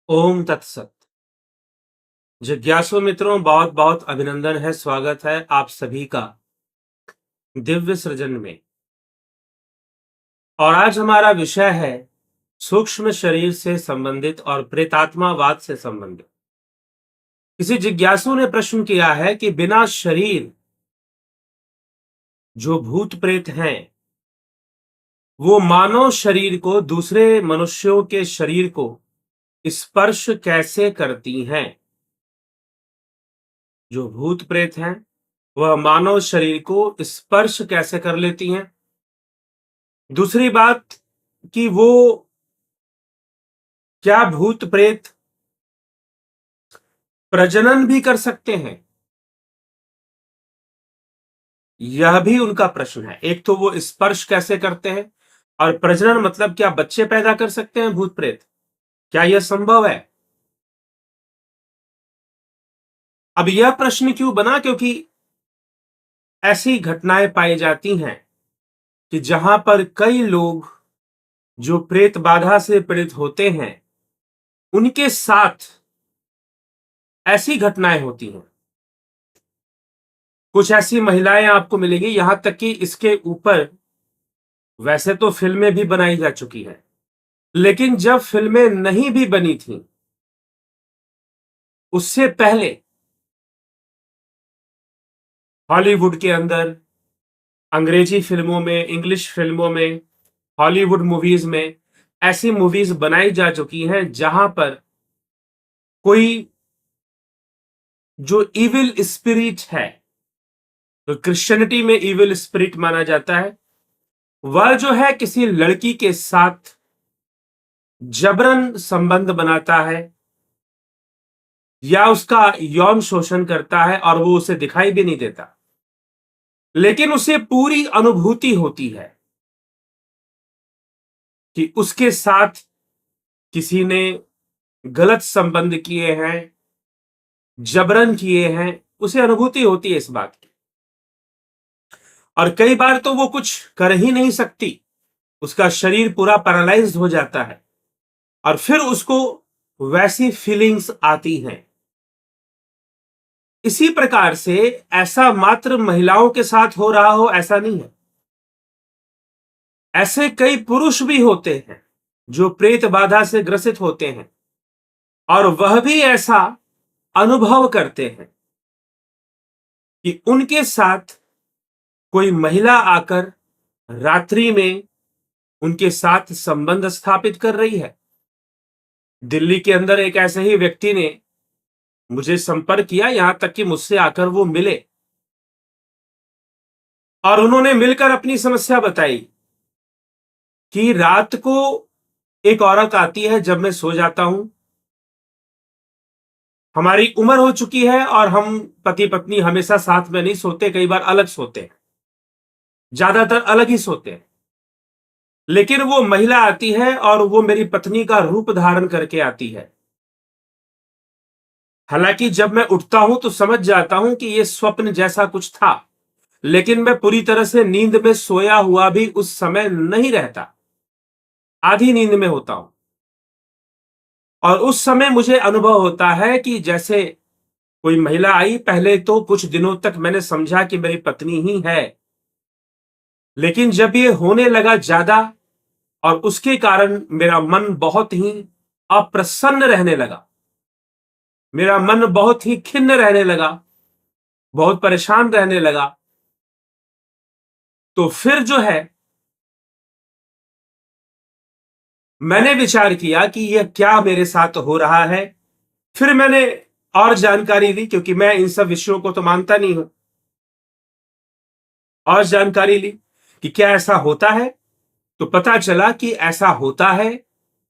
ओम तत्सत। जिज्ञासु मित्रों, बहुत बहुत अभिनंदन है, स्वागत है आप सभी का दिव्य सृजन में। और आज हमारा विषय है सूक्ष्म शरीर से संबंधित और प्रेतात्मावाद से संबंधित। किसी जिज्ञासु ने प्रश्न किया है कि बिना शरीर जो भूत प्रेत हैं वो मानव शरीर को दूसरे मनुष्यों के शरीर को स्पर्श कैसे करती हैं। जो भूत प्रेत हैं वह मानव शरीर को स्पर्श कैसे कर लेती हैं। दूसरी बात कि वो क्या भूत प्रेत प्रजनन भी कर सकते हैं, यह भी उनका प्रश्न है। एक तो वो स्पर्श कैसे करते हैं, और प्रजनन मतलब क्या बच्चे पैदा कर सकते हैं भूत प्रेत, क्या यह संभव है। अब यह प्रश्न क्यों बना, क्योंकि ऐसी घटनाएं पाई जाती हैं कि जहां पर कई लोग जो प्रेत बाधा से पीड़ित होते हैं उनके साथ ऐसी घटनाएं होती हैं। कुछ ऐसी महिलाएं आपको मिलेंगी, यहां तक कि इसके ऊपर वैसे तो फिल्में भी बनाई जा चुकी हैं, लेकिन जब फिल्में नहीं भी बनी थी उससे पहले हॉलीवुड के अंदर, अंग्रेजी फिल्मों में, इंग्लिश फिल्मों में, हॉलीवुड मूवीज में ऐसी मूवीज बनाई जा चुकी हैं जहां पर कोई जो इविल स्पिरिट है, तो क्रिश्चियनिटी में इविल स्पिरिट माना जाता है, वह जो है किसी लड़की के साथ जबरन संबंध बनाता है या उसका यौन शोषण करता है और वो उसे दिखाई भी नहीं देता, लेकिन उसे पूरी अनुभूति होती है कि उसके साथ किसी ने गलत संबंध किए हैं, जबरन किए हैं। उसे अनुभूति होती है इस बात की। और कई बार तो वो कुछ कर ही नहीं सकती, उसका शरीर पूरा पैरालाइज्ड हो जाता है और फिर उसको वैसी फीलिंग्स आती हैं। इसी प्रकार से ऐसा मात्र महिलाओं के साथ हो रहा हो ऐसा नहीं है, ऐसे कई पुरुष भी होते हैं जो प्रेत बाधा से ग्रसित होते हैं और वह भी ऐसा अनुभव करते हैं कि उनके साथ कोई महिला आकर रात्रि में उनके साथ संबंध स्थापित कर रही है। दिल्ली के अंदर एक ऐसे ही व्यक्ति ने मुझे संपर्क किया, यहां तक कि मुझसे आकर वो मिले और उन्होंने मिलकर अपनी समस्या बताई कि रात को एक औरत आती है जब मैं सो जाता हूं। हमारी उम्र हो चुकी है और हम पति पत्नी हमेशा साथ में नहीं सोते, कई बार अलग सोते हैं, ज्यादातर अलग ही सोते हैं। लेकिन वो महिला आती है और वो मेरी पत्नी का रूप धारण करके आती है। हालांकि जब मैं उठता हूं तो समझ जाता हूं कि ये स्वप्न जैसा कुछ था, लेकिन मैं पूरी तरह से नींद में सोया हुआ भी उस समय नहीं रहता, आधी नींद में होता हूं। और उस समय मुझे अनुभव होता है कि जैसे कोई महिला आई। पहले तो कुछ दिनों तक मैंने समझा कि मेरी पत्नी ही है, लेकिन जब ये होने लगा ज्यादा और उसके कारण मेरा मन बहुत ही अप्रसन्न रहने लगा, मेरा मन बहुत ही खिन्न रहने लगा, बहुत परेशान रहने लगा, तो फिर जो है मैंने विचार किया कि यह क्या मेरे साथ हो रहा है। फिर मैंने और जानकारी ली, क्योंकि मैं इन सब विषयों को तो मानता नहीं हूं। और जानकारी ली कि क्या ऐसा होता है, तो पता चला कि ऐसा होता है।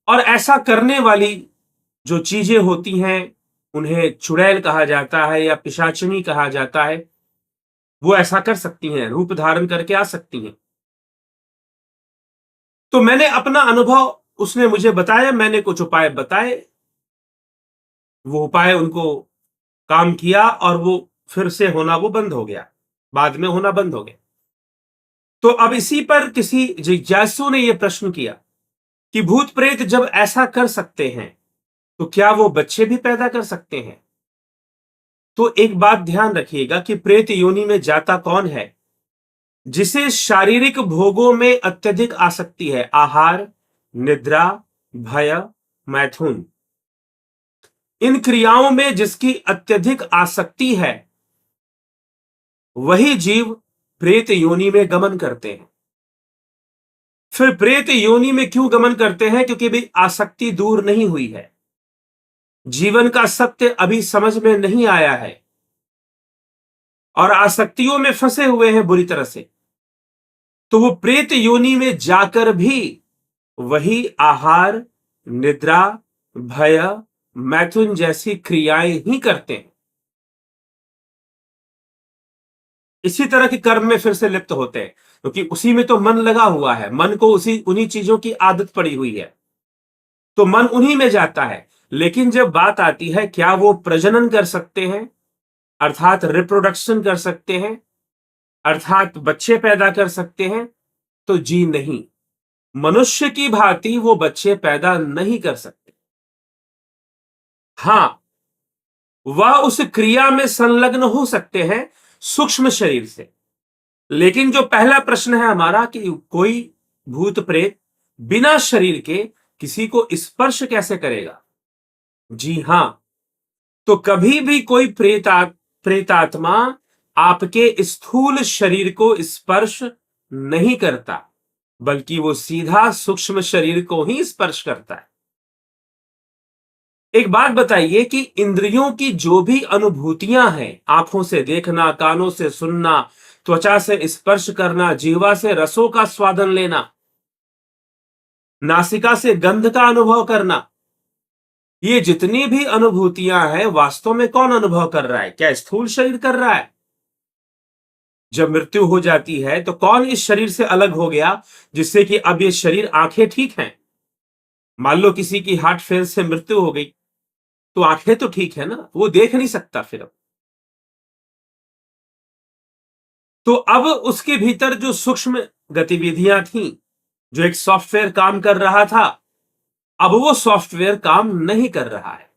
और ऐसा करने वाली जो चीजें होती हैं उन्हें चुड़ैल कहा जाता है या पिशाचिनी कहा जाता है। वो ऐसा कर सकती हैं, रूप धारण करके आ सकती हैं। तो मैंने अपना अनुभव, उसने मुझे बताया, मैंने कुछ उपाय बताए, वो उपाय उनको काम किया और वो फिर से होना वो बंद हो गया, बाद में होना बंद हो गया। तो अब इसी पर किसी जिज्ञासु ने यह प्रश्न किया कि भूत प्रेत जब ऐसा कर सकते हैं तो क्या वो बच्चे भी पैदा कर सकते हैं? तो एक बात ध्यान रखिएगा कि प्रेत योनि में जाता कौन है? जिसे शारीरिक भोगों में अत्यधिक आसक्ति है, आहार, निद्रा, भय, मैथुन, इन क्रियाओं में जिसकी अत्यधिक आसक्ति है, वही जीव प्रेत योनि में गमन करते हैं। फिर प्रेत योनि में क्यों गमन करते हैं? क्योंकि भी आसक्ति दूर नहीं हुई है, जीवन का सत्य अभी समझ में नहीं आया है और आसक्तियों में फंसे हुए हैं बुरी तरह से। तो वो प्रेत योनि में जाकर भी वही आहार, निद्रा, भय, मैथुन जैसी क्रियाएं ही करते हैं। इसी तरह के कर्म में फिर से लिप्त होते हैं, क्योंकि उसी में तो मन लगा हुआ है, मन को उन्हीं चीजों की आदत पड़ी हुई है, तो मन उन्हीं में जाता है। लेकिन जब बात आती है क्या वो प्रजनन कर सकते हैं, अर्थात रिप्रोडक्शन कर सकते हैं, अर्थात बच्चे पैदा कर सकते हैं, तो जी नहीं, मनुष्य की भांति वो बच्चे पैदा नहीं कर सकते। हां, वह उस क्रिया में संलग्न हो सकते हैं सूक्ष्म शरीर से। लेकिन जो पहला प्रश्न है हमारा कि कोई भूत प्रेत बिना शरीर के किसी को स्पर्श कैसे करेगा? जी हां, तो कभी भी कोई प्रेतात्मा आपके स्थूल शरीर को स्पर्श नहीं करता, बल्कि वो सीधा सूक्ष्म शरीर को ही स्पर्श करता है। एक बात बताइए कि इंद्रियों की जो भी अनुभूतियां हैं, आंखों से देखना, कानों से सुनना, त्वचा से स्पर्श करना, जीवा से रसों का स्वादन लेना, नासिका से गंध का अनुभव करना, ये जितनी भी अनुभूतियां हैं, वास्तव में कौन अनुभव कर रहा है? क्या स्थूल शरीर कर रहा है? जब मृत्यु हो जाती है तो कौन इस शरीर से अलग हो गया जिससे कि अब ये शरीर, आंखें ठीक हैं? मान लो किसी की हार्ट फेल से मृत्यु हो गई, तो आंखें तो ठीक है ना, वो देख नहीं सकता फिर अब। तो अब उसके भीतर जो सूक्ष्म गतिविधियां थी, जो एक सॉफ्टवेयर काम कर रहा था, अब वो सॉफ्टवेयर काम नहीं कर रहा है।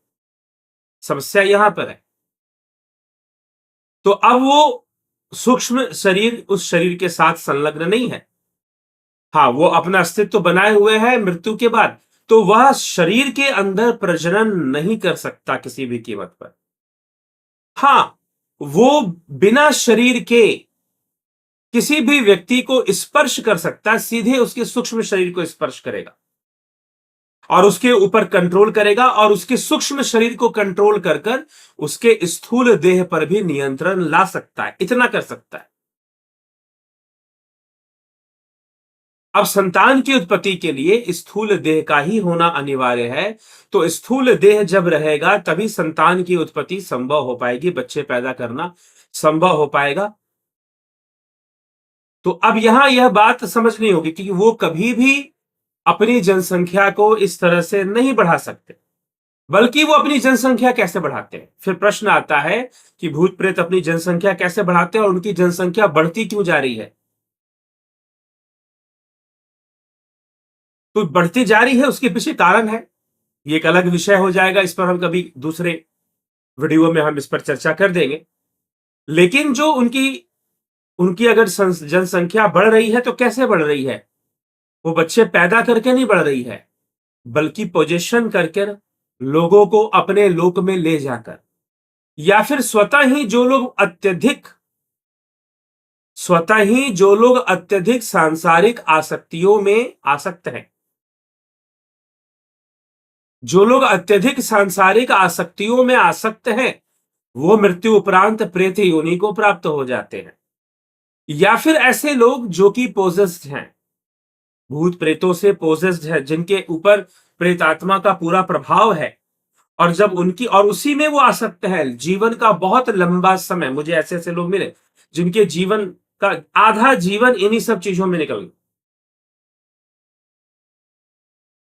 समस्या यहां पर है। तो अब वो सूक्ष्म शरीर उस शरीर के साथ संलग्न नहीं है। हां, वो अपना अस्तित्व बनाए हुए है मृत्यु के बाद, तो वह शरीर के अंदर प्रजनन नहीं कर सकता किसी भी कीमत पर। हां, वो बिना शरीर के किसी भी व्यक्ति को स्पर्श कर सकता है, सीधे उसके सूक्ष्म शरीर को स्पर्श करेगा और उसके ऊपर कंट्रोल करेगा और उसके सूक्ष्म शरीर को कंट्रोल कर कर उसके स्थूल देह पर भी नियंत्रण ला सकता है, इतना कर सकता है। अब संतान की उत्पत्ति के लिए स्थूल देह का ही होना अनिवार्य है, तो स्थूल देह जब रहेगा तभी संतान की उत्पत्ति संभव हो पाएगी, बच्चे पैदा करना संभव हो पाएगा। तो अब यहां यह बात समझनी होगी कि वो कभी भी अपनी जनसंख्या को इस तरह से नहीं बढ़ा सकते, बल्कि वो अपनी जनसंख्या कैसे बढ़ाते हैं? फिर प्रश्न आता है कि भूत प्रेत अपनी जनसंख्या कैसे बढ़ाते हैं और उनकी जनसंख्या बढ़ती क्यों जा रही है? तो बढ़ती जा रही है, उसके पीछे कारण है, ये एक अलग विषय हो जाएगा, इस पर हम कभी दूसरे वीडियो में हम इस पर चर्चा कर देंगे। लेकिन जो उनकी उनकी अगर जनसंख्या बढ़ रही है तो कैसे बढ़ रही है? वो बच्चे पैदा करके नहीं बढ़ रही है, बल्कि पोजीशन करके, लोगों को अपने लोक में ले जाकर, या फिर स्वतः ही जो लोग अत्यधिक सांसारिक आसक्तियों में आसक्त हैं, जो लोग अत्यधिक सांसारिक आसक्तियों में आसक्त हैं, वो मृत्यु उपरांत प्रेत योनि को प्राप्त हो जाते हैं। या फिर ऐसे लोग जो कि पोजेस्ड हैं, भूत प्रेतों से पोजेस्ड है, जिनके ऊपर प्रेतात्मा का पूरा प्रभाव है, और जब उनकी और उसी में वो आसक्त है, जीवन का बहुत लंबा समय, मुझे ऐसे ऐसे लोग मिले जिनके जीवन का आधा जीवन इन्हीं सब चीजों में निकल गया।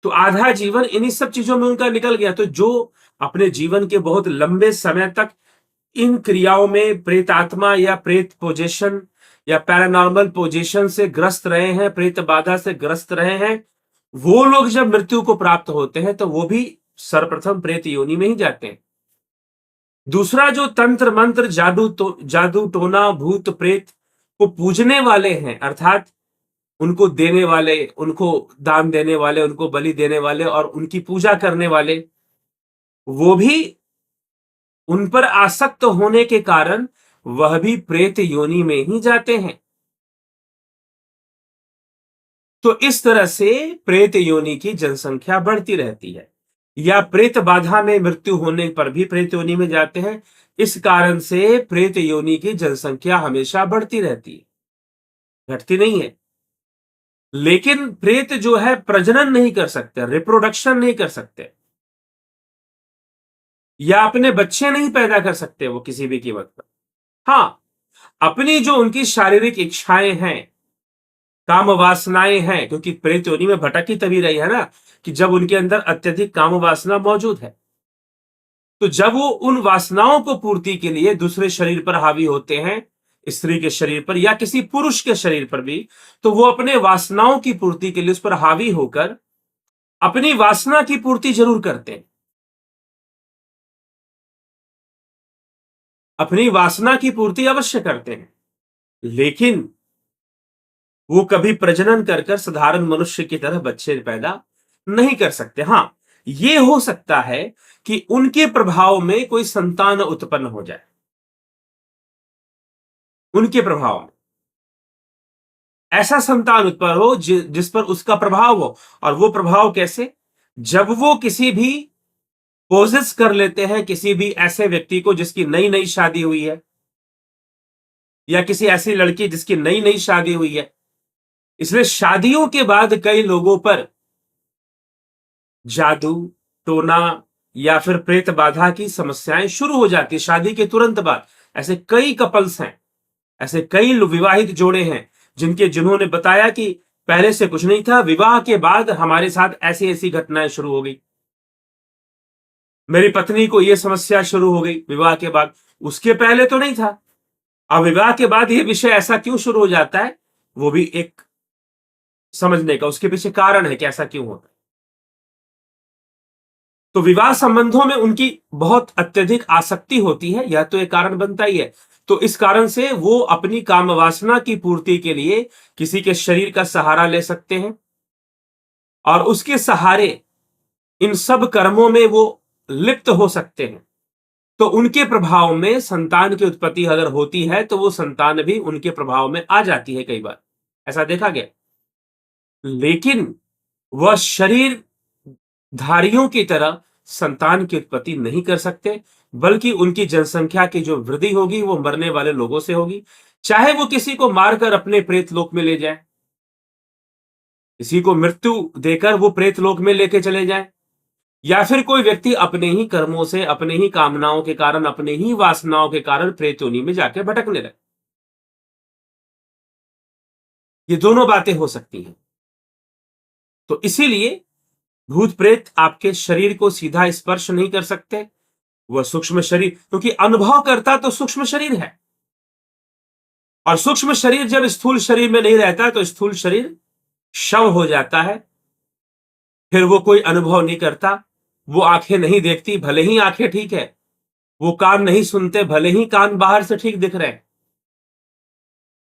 तो आधा जीवन इन्हीं सब चीजों में उनका निकल गया, तो जो अपने जीवन के बहुत लंबे समय तक इन क्रियाओं में प्रेतात्मा या प्रेत पोजीशन या पैरानॉर्मल पोजीशन से ग्रस्त रहे हैं, प्रेत बाधा से ग्रस्त रहे हैं, वो लोग जब मृत्यु को प्राप्त होते हैं तो वो भी सर्वप्रथम प्रेत योनि में ही जाते हैं। दूसरा, जो तंत्र मंत्र जादू टोना भूत प्रेत को पूजने वाले हैं, अर्थात उनको देने वाले, उनको दान देने वाले, उनको बलि देने वाले और उनकी पूजा करने वाले, वो भी उन पर आसक्त होने के कारण वह भी प्रेत योनि में ही जाते हैं। तो इस तरह से प्रेत योनि की जनसंख्या बढ़ती रहती है, या प्रेत बाधा में मृत्यु होने पर भी प्रेत योनि में जाते हैं। इस कारण से प्रेत योनि की जनसंख्या हमेशा बढ़ती रहती है, घटती नहीं है। लेकिन प्रेत जो है प्रजनन नहीं कर सकते, रिप्रोडक्शन नहीं कर सकते, या अपने बच्चे नहीं पैदा कर सकते वो किसी भी कीमत पर। हाँ, अपनी जो उनकी शारीरिक इच्छाएं हैं, काम वासनाएं हैं, क्योंकि प्रेत योनि में भटक ही तभी रही है ना कि जब उनके अंदर अत्यधिक काम वासना मौजूद है। तो जब वो उन वासनाओं को पूर्ति के लिए दूसरे शरीर पर हावी होते हैं, स्त्री के शरीर पर या किसी पुरुष के शरीर पर भी, तो वो अपने वासनाओं की पूर्ति के लिए उस पर हावी होकर अपनी वासना की पूर्ति जरूर करते हैं, अपनी वासना की पूर्ति अवश्य करते हैं, लेकिन वो कभी प्रजनन कर साधारण मनुष्य की तरह बच्चे पैदा नहीं कर सकते। हां, ये हो सकता है कि उनके प्रभाव में कोई संतान उत्पन्न हो जाए, उनके प्रभाव में ऐसा संतान उत्पन्न हो जिस पर उसका प्रभाव हो। और वो प्रभाव कैसे? जब वो किसी भी पोजेस कर लेते हैं किसी भी ऐसे व्यक्ति को जिसकी नई नई शादी हुई है, या किसी ऐसी लड़की जिसकी नई नई शादी हुई है। इसलिए शादियों के बाद कई लोगों पर जादू टोना या फिर प्रेत बाधा की समस्याएं शुरू हो जाती है शादी के तुरंत बाद। ऐसे कई कपल्स हैं, ऐसे कई विवाहित जोड़े हैं जिन्होंने बताया कि पहले से कुछ नहीं था, विवाह के बाद हमारे साथ ऐसी ऐसी घटनाएं शुरू हो गई, मेरी पत्नी को यह समस्या शुरू हो गई विवाह के बाद, उसके पहले तो नहीं था। अब विवाह के बाद यह विषय ऐसा क्यों शुरू हो जाता है, वो भी एक समझने का, उसके पीछे कारण है कि ऐसा क्यों होता है। तो विवाह संबंधों में उनकी बहुत अत्यधिक आसक्ति होती है, यह तो एक कारण बनता ही है। तो इस कारण से वो अपनी काम वासना की पूर्ति के लिए किसी के शरीर का सहारा ले सकते हैं, और उसके सहारे इन सब कर्मों में वो लिप्त हो सकते हैं। तो उनके प्रभाव में संतान की उत्पत्ति अगर होती है तो वो संतान भी उनके प्रभाव में आ जाती है, कई बार ऐसा देखा गया। लेकिन वह शरीर धारियों की तरह संतान की उत्पत्ति नहीं कर सकते, बल्कि उनकी जनसंख्या की जो वृद्धि होगी वो मरने वाले लोगों से होगी। चाहे वो किसी को मारकर अपने प्रेत लोक में ले जाए, किसी को मृत्यु देकर वो प्रेत लोक में लेके चले जाए, या फिर कोई व्यक्ति अपने ही कर्मों से, अपने ही कामनाओं के कारण, अपने ही वासनाओं के कारण प्रेत योनि में जाके भटकने लगे। ये दोनों बातें हो सकती हैं। तो इसीलिए भूत प्रेत आपके शरीर को सीधा स्पर्श नहीं कर सकते, वह सूक्ष्म शरीर, क्योंकि अनुभव करता तो सूक्ष्म शरीर है, और सूक्ष्म शरीर जब स्थूल शरीर में नहीं रहता तो स्थूल शरीर शव हो जाता है, फिर वो कोई अनुभव नहीं करता। वो आंखें नहीं देखती, भले ही आंखें ठीक है, वो कान नहीं सुनते, भले ही कान बाहर से ठीक दिख रहे हैं,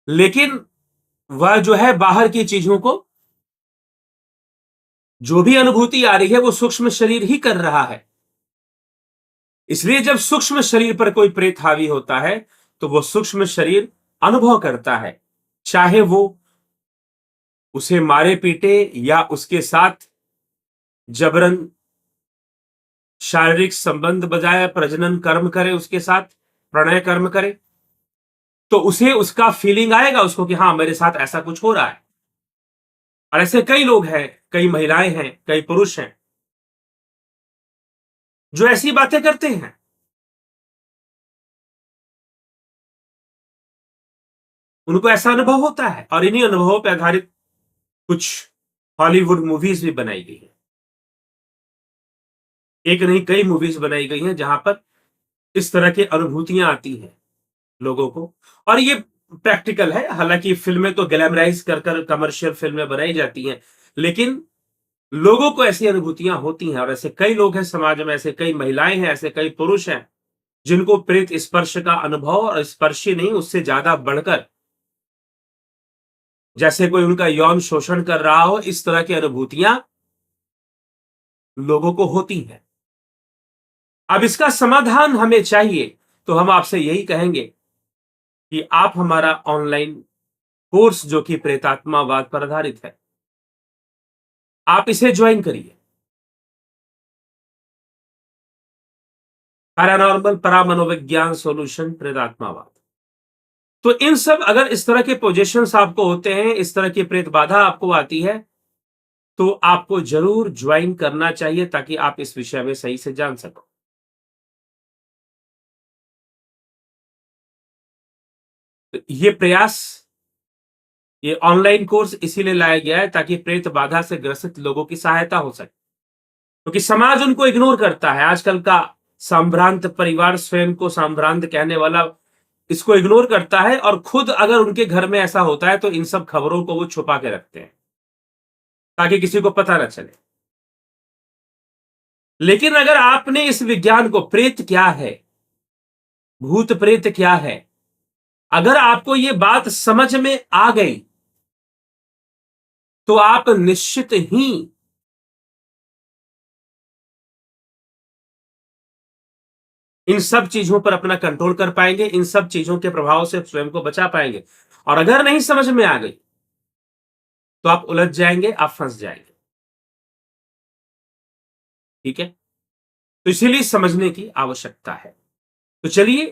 लेकिन वह जो है बाहर की चीजों को, जो भी अनुभूति आ रही है वो सूक्ष्म शरीर ही कर रहा है। इसलिए जब सूक्ष्म शरीर पर कोई प्रेत हावी होता है तो वो सूक्ष्म शरीर अनुभव करता है, चाहे वो उसे मारे पीटे या उसके साथ जबरन शारीरिक संबंध बजाय प्रजनन कर्म करे, उसके साथ प्रणय कर्म करे, तो उसे उसका फीलिंग आएगा उसको कि हां मेरे साथ ऐसा कुछ हो रहा है। और ऐसे कई लोग हैं, कई महिलाएं हैं, कई पुरुष हैं जो ऐसी बातें करते हैं। उनको ऐसा अनुभव होता है, और इन्हीं अनुभवों पर आधारित कुछ हॉलीवुड मूवीज भी बनाई गई है। एक नहीं कई मूवीज बनाई गई हैं जहां पर इस तरह की अनुभूतियां आती हैं लोगों को, और ये प्रैक्टिकल है। हालांकि फिल्में तो ग्लैमराइज कर कमर्शियल फिल्में बनाई जाती हैं, लेकिन लोगों को ऐसी अनुभूतियां होती हैं और ऐसे कई लोग हैं समाज में, ऐसे कई महिलाएं हैं, ऐसे कई पुरुष हैं जिनको प्रेत स्पर्श का अनुभव, और स्पर्श ही नहीं उससे ज्यादा बढ़कर जैसे कोई उनका यौन शोषण कर रहा हो, इस तरह की अनुभूतियां लोगों को होती हैं। अब इसका समाधान हमें चाहिए, तो हम आपसे यही कहेंगे कि आप हमारा ऑनलाइन कोर्स जो कि प्रेतात्मावाद पर आधारित है, आप इसे ज्वाइन करिए। पैरानॉर्मल परामनोविज्ञान सॉल्यूशन प्रेतात्मावाद। तो इन सब, अगर इस तरह के पोजीशंस आपको होते हैं, इस तरह की प्रेत बाधा आपको आती है, तो आपको जरूर ज्वाइन करना चाहिए ताकि आप इस विषय में सही से जान सको। तो ये प्रयास, ये ऑनलाइन कोर्स इसीलिए लाया गया है ताकि प्रेत बाधा से ग्रसित लोगों की सहायता हो सके, क्योंकि समाज उनको इग्नोर करता है। आजकल का संभ्रांत परिवार, स्वयं को संभ्रांत कहने वाला, इसको इग्नोर करता है, और खुद अगर उनके घर में ऐसा होता है तो इन सब खबरों को वो छुपा के रखते हैं ताकि किसी को पता न चले। लेकिन अगर आपने इस विज्ञान को, प्रेत क्या है, भूत प्रेत क्या है, अगर आपको ये बात समझ में आ गई, तो आप निश्चित ही इन सब चीजों पर अपना कंट्रोल कर पाएंगे, इन सब चीजों के प्रभाव से स्वयं को बचा पाएंगे। और अगर नहीं समझ में आ गई तो आप उलझ जाएंगे, आप फंस जाएंगे। ठीक है, तो इसीलिए समझने की आवश्यकता है। तो चलिए,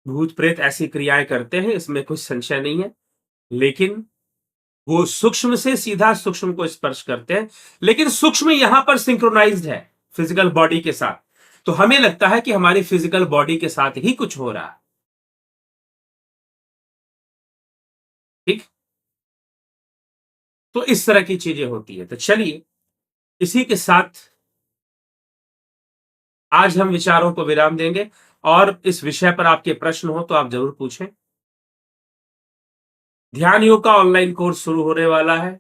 भूत प्रेत ऐसी क्रियाएं करते हैं, इसमें कुछ संशय नहीं है, लेकिन वो सूक्ष्म से सीधा सूक्ष्म को स्पर्श करते हैं, लेकिन सूक्ष्म यहां पर सिंक्रोनाइज्ड है फिजिकल बॉडी के साथ। तो हमें लगता है कि हमारी फिजिकल बॉडी के साथ ही कुछ हो रहा है। ठीक, तो इस तरह की चीजें होती है। तो चलिए, इसी के साथ आज हम विचारों को विराम देंगे, और इस विषय पर आपके प्रश्न हो तो आप जरूर पूछें। ध्यान योग का ऑनलाइन कोर्स शुरू होने वाला है,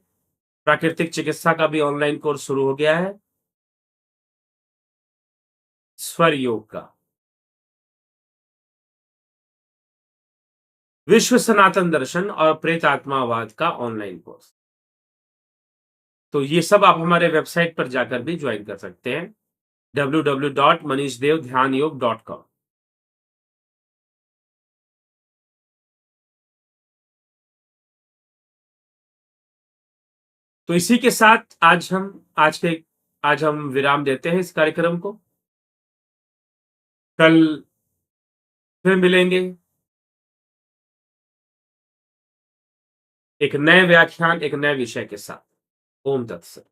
प्राकृतिक चिकित्सा का भी ऑनलाइन कोर्स शुरू हो गया है, स्वर योग का, विश्व सनातन दर्शन और प्रेत आत्मावाद का ऑनलाइन कोर्स। तो ये सब आप हमारे वेबसाइट पर जाकर भी ज्वाइन कर सकते हैं, www.manishdev.dhyanयोग.com। तो इसी के साथ आज हम विराम देते हैं इस कार्यक्रम को। कल फिर मिलेंगे एक नए व्याख्यान, एक नए विषय के साथ। ओम तत्सत।